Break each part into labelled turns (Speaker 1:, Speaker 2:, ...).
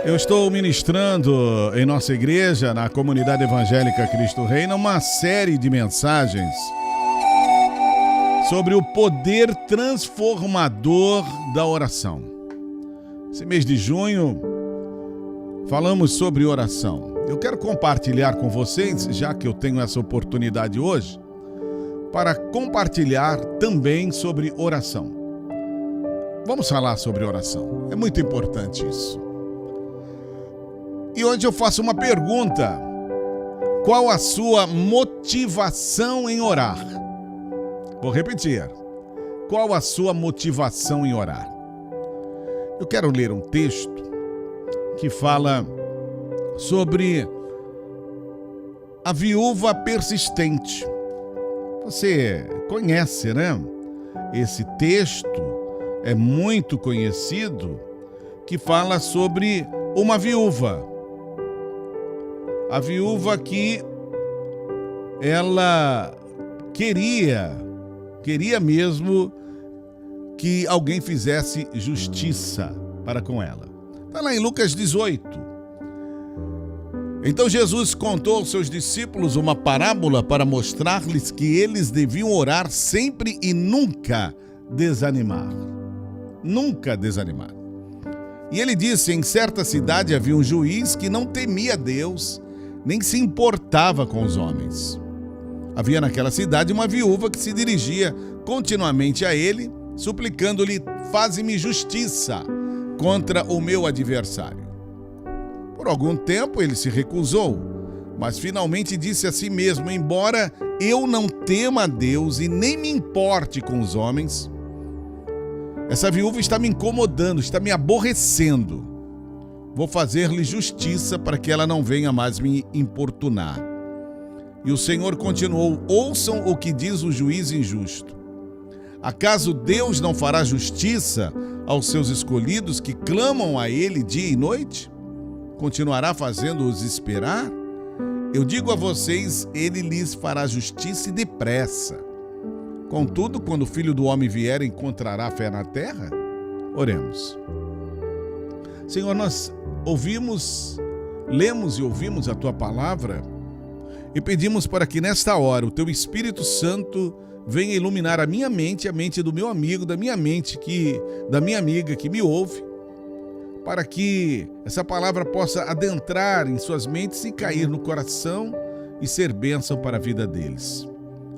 Speaker 1: Eu estou ministrando em nossa igreja, na comunidade evangélica Cristo Reina, uma série de mensagens sobre o poder transformador da oração. Esse mês de junho, falamos sobre oração. Eu quero compartilhar com vocês, já que eu tenho essa oportunidade hoje, para compartilhar também sobre oração. Vamos falar sobre oração. É muito importante isso. E hoje eu faço uma pergunta: qual a sua motivação em orar? Vou repetir. Qual a sua motivação em orar? Eu quero ler um texto que fala sobre a viúva persistente. Você conhece, né? Esse texto é muito conhecido, que fala sobre uma viúva. A viúva que ela queria mesmo que alguém fizesse justiça para com ela. Está lá em Lucas 18. Então Jesus contou aos seus discípulos uma parábola para mostrar-lhes que eles deviam orar sempre e nunca desanimar. Nunca desanimar. E ele disse: em certa cidade havia um juiz que não temia Deus, nem se importava com os homens. Havia naquela cidade uma viúva que se dirigia continuamente a ele, suplicando-lhe: faze-me justiça contra o meu adversário. Por algum tempo ele se recusou, mas finalmente disse a si mesmo: embora eu não tema a Deus e nem me importe com os homens, essa viúva está me incomodando, está me aborrecendo. Vou fazer-lhe justiça para que ela não venha mais me importunar. E o Senhor continuou: ouçam o que diz o juiz injusto. Acaso Deus não fará justiça aos seus escolhidos que clamam a Ele dia e noite? Continuará fazendo-os esperar? Eu digo a vocês, Ele lhes fará justiça e depressa. Contudo, quando o Filho do Homem vier, encontrará fé na terra? Oremos. Senhor, nós lemos e ouvimos a Tua palavra e pedimos para que nesta hora o Teu Espírito Santo venha iluminar a minha mente, a mente do meu amigo, da minha amiga que me ouve, para que essa palavra possa adentrar em suas mentes e cair no coração e ser bênção para a vida deles,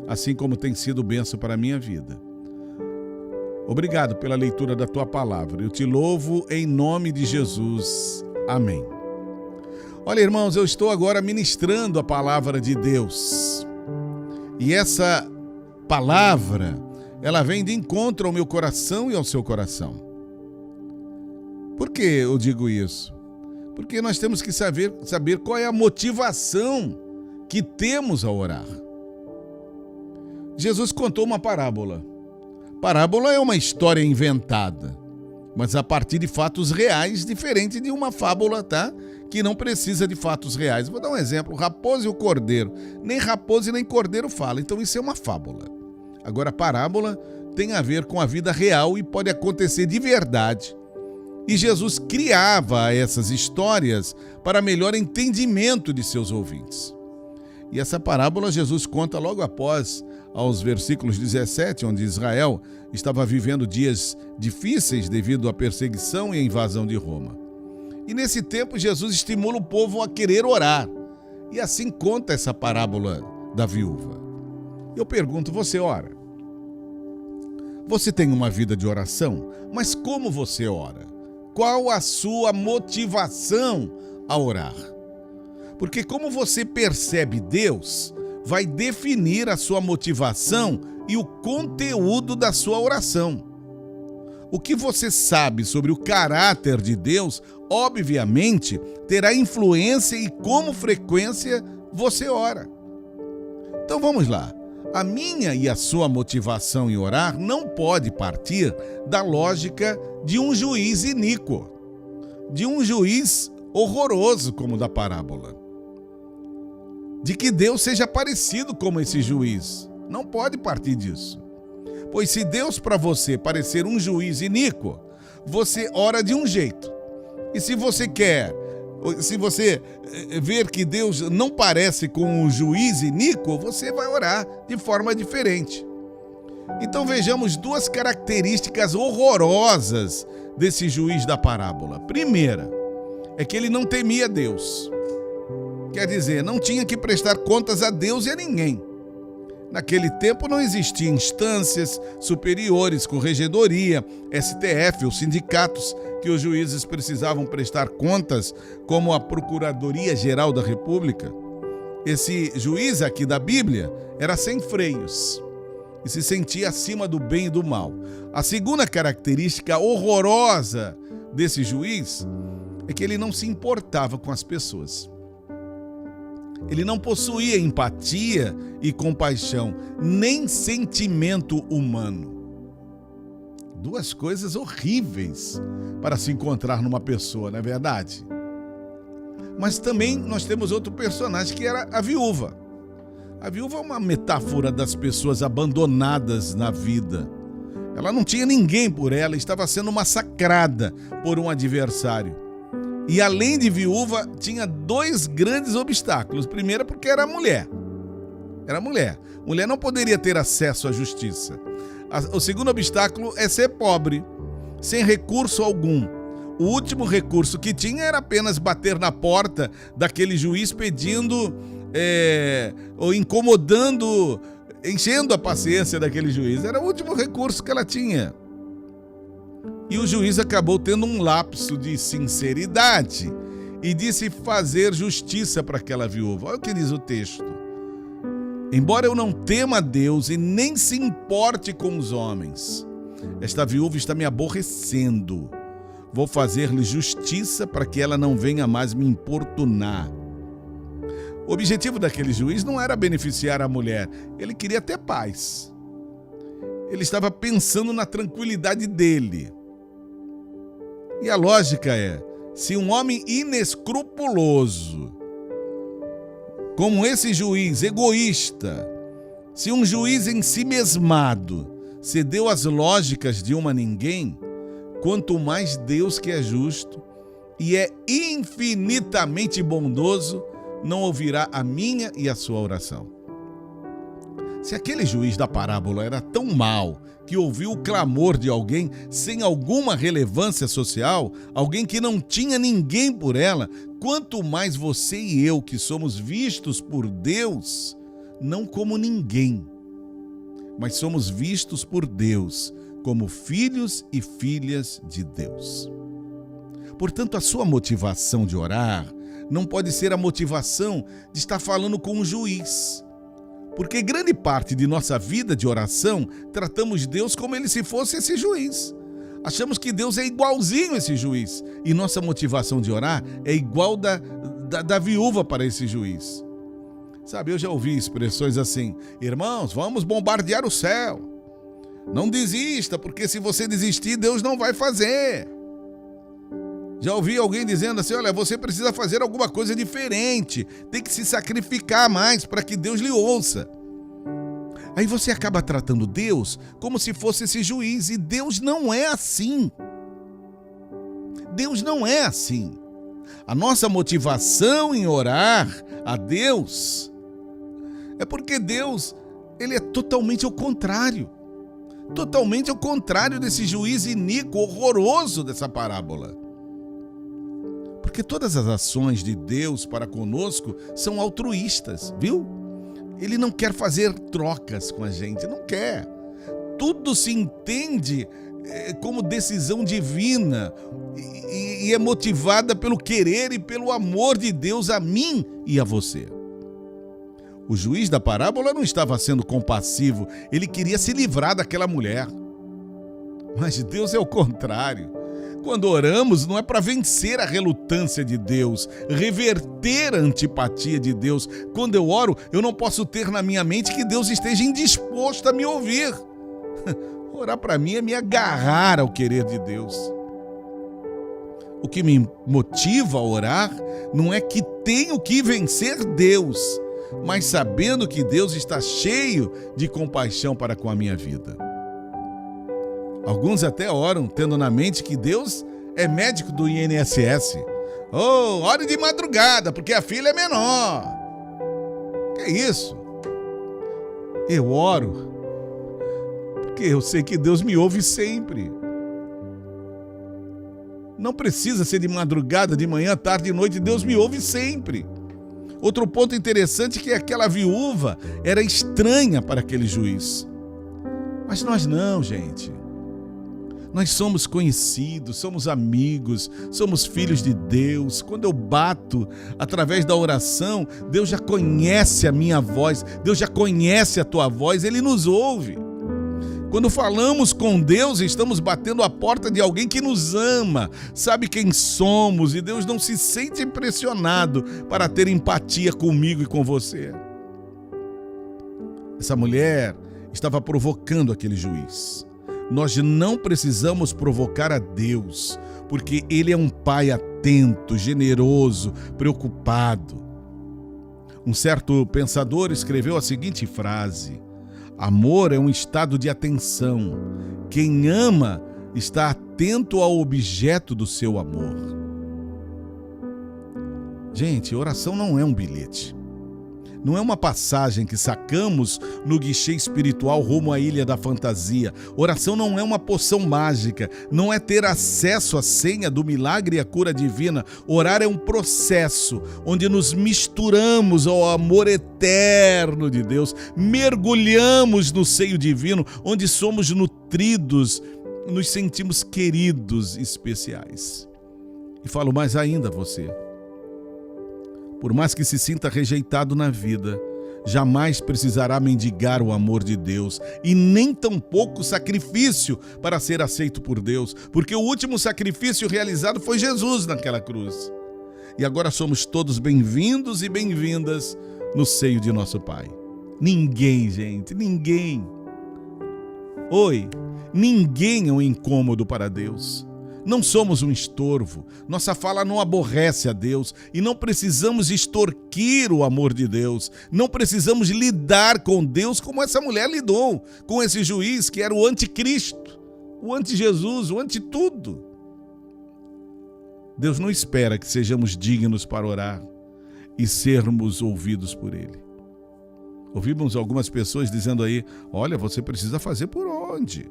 Speaker 1: assim como tem sido bênção para a minha vida. Obrigado pela leitura da Tua palavra. Eu te louvo em nome de Jesus. Amém. Olha, irmãos, eu estou agora ministrando a palavra de Deus. E essa palavra, ela vem de encontro ao meu coração e ao seu coração. Por que eu digo isso? Porque nós temos que saber qual é a motivação que temos ao orar. Jesus contou uma parábola. Parábola é uma história inventada, mas a partir de fatos reais, diferente de uma fábula, tá? Que não precisa de fatos reais. Vou dar um exemplo: o raposo e o cordeiro. Nem raposo e nem cordeiro falam, então isso é uma fábula. Agora, a parábola tem a ver com a vida real e pode acontecer de verdade. E Jesus criava essas histórias para melhor entendimento de seus ouvintes. E essa parábola Jesus conta logo após, aos versículos 17, onde Israel estava vivendo dias difíceis devido à perseguição e à invasão de Roma. E nesse tempo Jesus estimula o povo a querer orar. E assim conta essa parábola da viúva. Eu pergunto: você ora? Você tem uma vida de oração? Mas como você ora? Qual a sua motivação a orar? Porque como você percebe Deus, vai definir a sua motivação e o conteúdo da sua oração. O que você sabe sobre o caráter de Deus, obviamente, terá influência em como frequência você ora. Então vamos lá. A minha e a sua motivação em orar não pode partir da lógica de um juiz iníquo, de um juiz horroroso como o da parábola. De que Deus seja parecido como esse juiz. Não pode partir disso. Pois se Deus para você parecer um juiz iníquo, você ora de um jeito. E se você ver que Deus não parece com um juiz iníquo, você vai orar de forma diferente. Então vejamos duas características horrorosas desse juiz da parábola. Primeira, é que ele não temia Deus. Quer dizer, não tinha que prestar contas a Deus e a ninguém. Naquele tempo não existiam instâncias superiores, corregedoria, STF ou sindicatos que os juízes precisavam prestar contas, como a Procuradoria-Geral da República. Esse juiz aqui da Bíblia era sem freios e se sentia acima do bem e do mal. A segunda característica horrorosa desse juiz é que ele não se importava com as pessoas. Ele não possuía empatia e compaixão, nem sentimento humano. Duas coisas horríveis para se encontrar numa pessoa, não é verdade? Mas também nós temos outro personagem que era a viúva. A viúva é uma metáfora das pessoas abandonadas na vida. Ela não tinha ninguém por ela, estava sendo massacrada por um adversário. E além de viúva, tinha dois grandes obstáculos. Primeiro, porque era mulher. Era mulher. Mulher não poderia ter acesso à justiça. O segundo obstáculo é ser pobre, sem recurso algum. O último recurso que tinha era apenas bater na porta daquele juiz pedindo, ou incomodando, enchendo a paciência daquele juiz. Era o último recurso que ela tinha. E o juiz acabou tendo um lapso de sinceridade e disse fazer justiça para aquela viúva. Olha o que diz o texto. Embora eu não tema a Deus e nem se importe com os homens, esta viúva está me aborrecendo. Vou fazer-lhe justiça para que ela não venha mais me importunar. O objetivo daquele juiz não era beneficiar a mulher, ele queria ter paz. Ele estava pensando na tranquilidade dele. E a lógica é, se um homem inescrupuloso, como esse juiz egoísta, se um juiz ensimesmado cedeu às lógicas de uma ninguém, quanto mais Deus, que é justo e é infinitamente bondoso, não ouvirá a minha e a sua oração. Se aquele juiz da parábola era tão mau que ouviu o clamor de alguém sem alguma relevância social, alguém que não tinha ninguém por ela, quanto mais você e eu, que somos vistos por Deus, não como ninguém, mas somos vistos por Deus como filhos e filhas de Deus. Portanto, a sua motivação de orar não pode ser a motivação de estar falando com um juiz. Porque grande parte de nossa vida de oração, tratamos Deus como ele se fosse esse juiz. Achamos que Deus é igualzinho esse juiz. E nossa motivação de orar é igual da viúva para esse juiz. Sabe, eu já ouvi expressões assim: irmãos, vamos bombardear o céu. Não desista, porque se você desistir, Deus não vai fazer. Já ouvi alguém dizendo assim: olha, você precisa fazer alguma coisa diferente, tem que se sacrificar mais para que Deus lhe ouça. Aí você acaba tratando Deus como se fosse esse juiz, e Deus não é assim. Deus não é assim. A nossa motivação em orar a Deus é porque Deus, ele é totalmente ao contrário. Totalmente ao contrário desse juiz iníquo, horroroso dessa parábola. Porque todas as ações de Deus para conosco são altruístas, viu? Ele não quer fazer trocas com a gente, não quer. Tudo se entende como decisão divina e é motivada pelo querer e pelo amor de Deus a mim e a você. O juiz da parábola não estava sendo compassivo, ele queria se livrar daquela mulher. Mas Deus é o contrário. Quando oramos, não é para vencer a relutância de Deus, reverter a antipatia de Deus. Quando eu oro, eu não posso ter na minha mente que Deus esteja indisposto a me ouvir. Orar para mim é me agarrar ao querer de Deus. O que me motiva a orar não é que tenho que vencer Deus, mas sabendo que Deus está cheio de compaixão para com a minha vida. Alguns até oram tendo na mente que Deus é médico do INSS. Oh, ore de madrugada, porque a filha é menor. Que isso? Eu oro, porque eu sei que Deus me ouve sempre. Não precisa ser de madrugada, de manhã, tarde, de noite, Deus me ouve sempre. Outro ponto interessante é que aquela viúva era estranha para aquele juiz. Mas nós não, gente. Nós somos conhecidos, somos amigos, somos filhos de Deus. Quando eu bato através da oração, Deus já conhece a minha voz, Deus já conhece a tua voz, Ele nos ouve. Quando falamos com Deus, estamos batendo a porta de alguém que nos ama, sabe quem somos, e Deus não se sente impressionado para ter empatia comigo e com você. Essa mulher estava provocando aquele juiz. Nós não precisamos provocar a Deus, porque Ele é um pai atento, generoso, preocupado. Um certo pensador escreveu a seguinte frase: amor é um estado de atenção. Quem ama está atento ao objeto do seu amor. Gente, oração não é um bilhete. Não é uma passagem que sacamos no guichê espiritual rumo à ilha da fantasia. Oração não é uma poção mágica, não é ter acesso à senha do milagre e à cura divina. Orar é um processo onde nos misturamos ao amor eterno de Deus, mergulhamos no seio divino, onde somos nutridos, nos sentimos queridos e especiais. E falo mais ainda a você. Por mais que se sinta rejeitado na vida, jamais precisará mendigar o amor de Deus e nem tampouco sacrifício para ser aceito por Deus, porque o último sacrifício realizado foi Jesus naquela cruz. E agora somos todos bem-vindos e bem-vindas no seio de nosso Pai. Ninguém, gente, ninguém. Oi, ninguém é um incômodo para Deus. Não somos um estorvo, nossa fala não aborrece a Deus e não precisamos extorquir o amor de Deus, não precisamos lidar com Deus como essa mulher lidou com esse juiz que era o anticristo, o anti-Jesus, o anti-tudo. Deus não espera que sejamos dignos para orar e sermos ouvidos por Ele. Ouvimos algumas pessoas dizendo aí, olha, você precisa fazer por onde?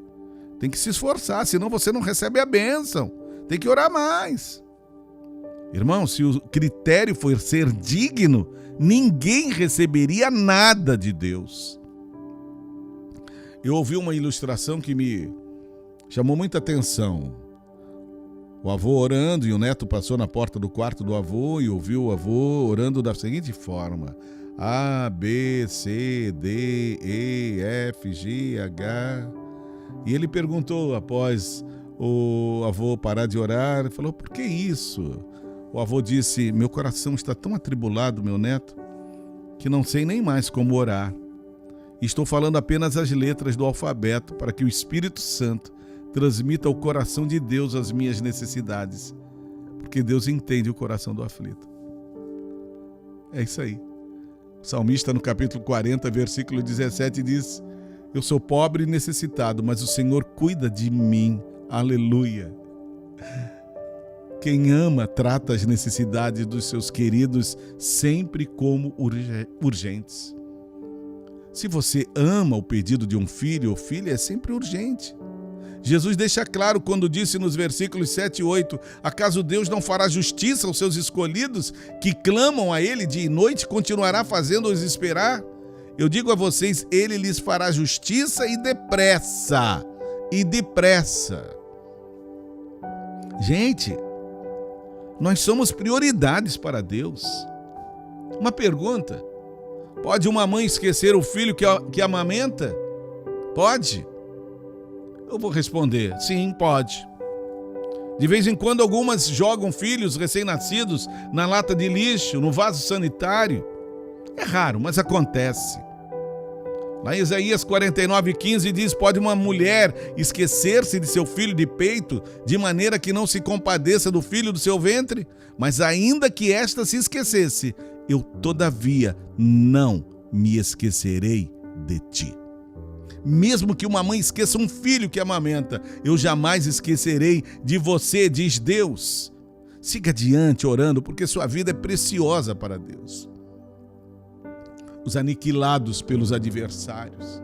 Speaker 1: Tem que se esforçar, senão você não recebe a bênção. Tem que orar mais. Irmão, se o critério for ser digno, ninguém receberia nada de Deus. Eu ouvi uma ilustração que me chamou muita atenção. O avô orando e o neto passou na porta do quarto do avô e ouviu o avô orando da seguinte forma: A, B, C, D, E, F, G, H... E ele perguntou, após o avô parar de orar, ele falou, por que isso? O avô disse, meu coração está tão atribulado, meu neto, que não sei nem mais como orar. Estou falando apenas as letras do alfabeto para que o Espírito Santo transmita ao coração de Deus as minhas necessidades, porque Deus entende o coração do aflito. É isso aí. O salmista no capítulo 40, versículo 17 diz, eu sou pobre e necessitado, mas o Senhor cuida de mim. Aleluia. Quem ama trata as necessidades dos seus queridos sempre como urgentes. Se você ama o pedido de um filho ou filha, é sempre urgente. Jesus deixa claro quando disse nos versículos 7 e 8, acaso Deus não fará justiça aos seus escolhidos que clamam a Ele dia e noite, continuará fazendo-os esperar? Eu digo a vocês, Ele lhes fará justiça e depressa. E depressa. Gente, nós somos prioridades para Deus. Uma pergunta. Pode uma mãe esquecer o filho que amamenta? Pode? Eu vou responder, sim, pode. De vez em quando algumas jogam filhos recém-nascidos na lata de lixo, no vaso sanitário. É raro, mas acontece. Lá em Isaías 49:15 diz, pode uma mulher esquecer-se de seu filho de peito, de maneira que não se compadeça do filho do seu ventre? Mas ainda que esta se esquecesse, eu todavia não me esquecerei de ti. Mesmo que uma mãe esqueça um filho que amamenta, eu jamais esquecerei de você, diz Deus. Siga adiante orando, porque sua vida é preciosa para Deus. Os aniquilados pelos adversários,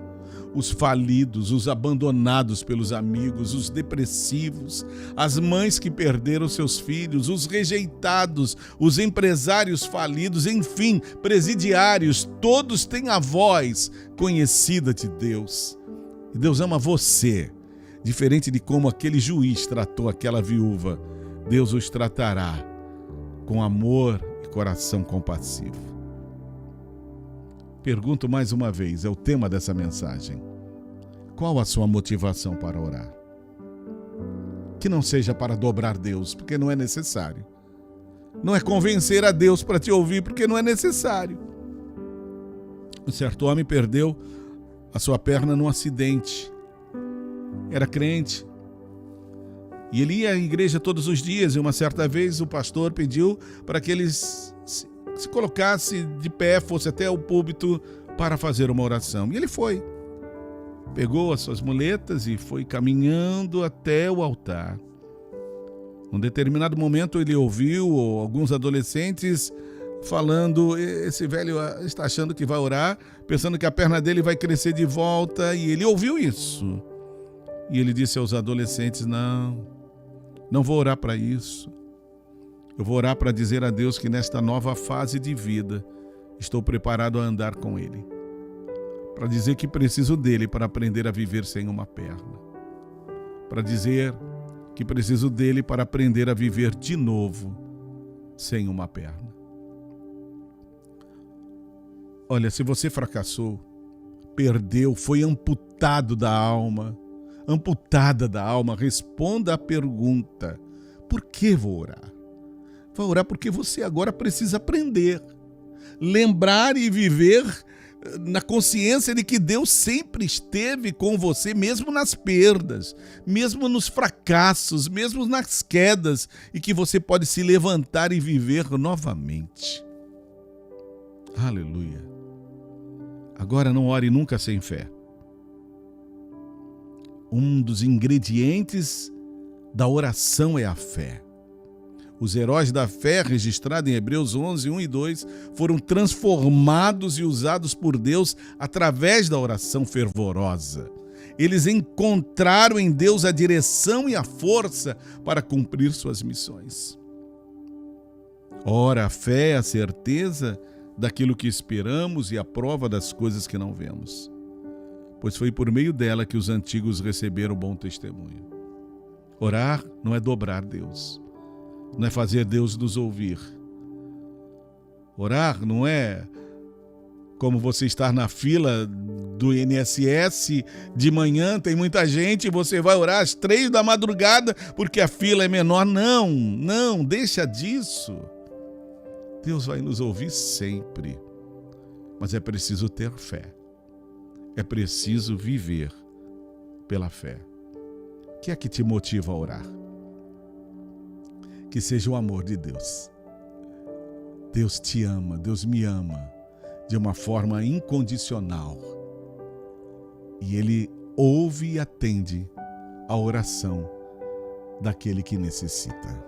Speaker 1: os falidos, os abandonados pelos amigos, os depressivos, as mães que perderam seus filhos, os rejeitados, os empresários falidos, enfim, presidiários, todos têm a voz conhecida de Deus. E Deus ama você, diferente de como aquele juiz tratou aquela viúva. Deus os tratará com amor e coração compassivo. Pergunto mais uma vez, é o tema dessa mensagem. Qual a sua motivação para orar? Que não seja para dobrar Deus, porque não é necessário. Não é convencer a Deus para te ouvir, porque não é necessário. Um certo homem perdeu a sua perna num acidente. Era crente. E ele ia à igreja todos os dias, e uma certa vez o pastor pediu para que ele se colocasse de pé, fosse até o púlpito para fazer uma oração. E ele foi. Pegou as suas muletas e foi caminhando até o altar. Num determinado momento ele ouviu alguns adolescentes falando: esse velho está achando que vai orar, pensando que a perna dele vai crescer de volta. E ele ouviu isso. E ele disse aos adolescentes: não vou orar para isso. Eu vou orar para dizer a Deus que nesta nova fase de vida estou preparado a andar com Ele. Para dizer que preciso dele para aprender a viver sem uma perna. Para dizer que preciso dele para aprender a viver de novo sem uma perna. Olha, se você fracassou, perdeu, foi amputado da alma, amputada da alma, responda à pergunta: por que vou orar? Vai orar porque você agora precisa aprender, lembrar e viver na consciência de que Deus sempre esteve com você, mesmo nas perdas, mesmo nos fracassos, mesmo nas quedas, e que você pode se levantar e viver novamente. Aleluia. Agora não ore nunca sem fé. Um dos ingredientes da oração é a fé. Os heróis da fé, registrados em Hebreus 11, 1 e 2, foram transformados e usados por Deus através da oração fervorosa. Eles encontraram em Deus a direção e a força para cumprir suas missões. Ora, a fé é a certeza daquilo que esperamos e a prova das coisas que não vemos, pois foi por meio dela que os antigos receberam bom testemunho. Orar não é dobrar Deus. Não é fazer Deus nos ouvir. Orar não é como você estar na fila do INSS de manhã, tem muita gente e você vai orar às 3 da madrugada porque a fila é menor. Não, deixa disso. Deus vai nos ouvir sempre, mas é preciso ter fé. É preciso viver pela fé. O que é que te motiva a orar? Que seja o amor de Deus. Deus te ama, Deus me ama de uma forma incondicional. E Ele ouve e atende a oração daquele que necessita.